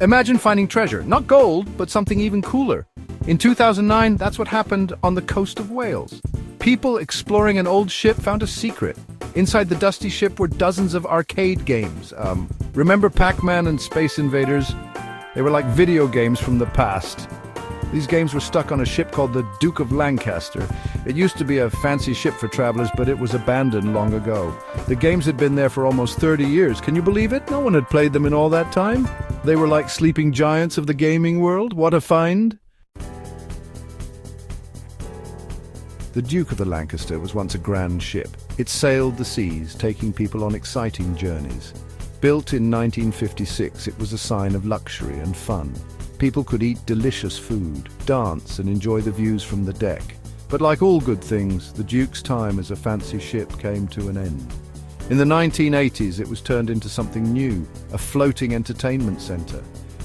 Imagine finding treasure, not gold, but something even cooler. In 2009, that's what happened on the coast of Wales. People exploring an old ship found a secret. Inside the dusty ship were dozens of arcade games. Remember Pac-Man and Space Invaders? They were like video games from the past. These games were stuck on a ship called the Duke of Lancaster. It used to be a fancy ship for travelers, but it was abandoned long ago. The games had been there for almost 30 years. Can you believe it? No one had played them in all that time. They were like sleeping giants of the gaming world. What a find! The Duke of the Lancaster was once a grand ship. It sailed the seas, taking people on exciting journeys. Built in 1956, it was a sign of luxury and fun. People could eat delicious food, dance, and enjoy the views from the deck. But like all good things, the Duke's time as a fancy ship came to an end. In the 1980s, it was turned into something new, a floating entertainment center.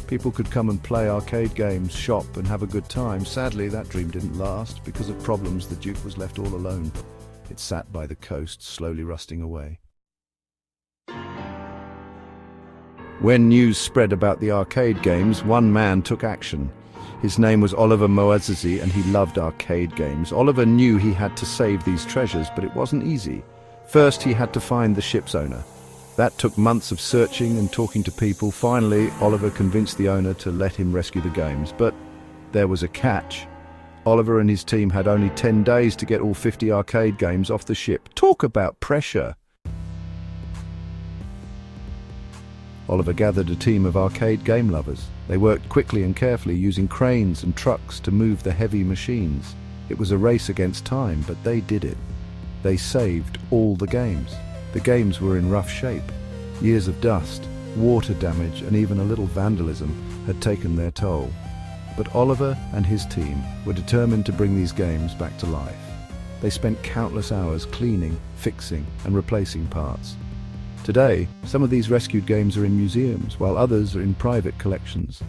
People could come and play arcade games, shop, and have a good time. Sadly, that dream didn't last. Because of problems, the Duke was left all alone. It sat by the coast, slowly rusting away. When news spread about the arcade games, one man took action. His name was Oliver Moazzesi, and he loved arcade games. Oliver knew he had to save these treasures, but it wasn't easy. First, he had to find the ship's owner. That took months of searching and talking to people. Finally, Oliver convinced the owner to let him rescue the games. But there was a catch. Oliver and his team had only 10 days to get all 50 arcade games off the ship. Talk about pressure! Oliver gathered a team of arcade game lovers. They worked quickly and carefully, using cranes and trucks to move the heavy machines. It was a race against time, but they did it. They saved all the games. The games were in rough shape. Years of dust, water damage, and even a little vandalism had taken their toll. But Oliver and his team were determined to bring these games back to life. They spent countless hours cleaning, fixing, and replacing parts. Today, some of these rescued games are in museums, while others are in private collections.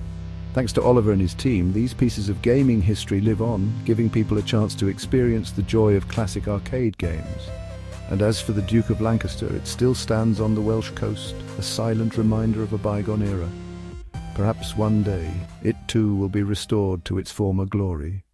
Thanks to Oliver and his team, these pieces of gaming history live on, giving people a chance to experience the joy of classic arcade games. And as for the Duke of Lancaster, it still stands on the Welsh coast, a silent reminder of a bygone era. Perhaps one day, it too will be restored to its former glory.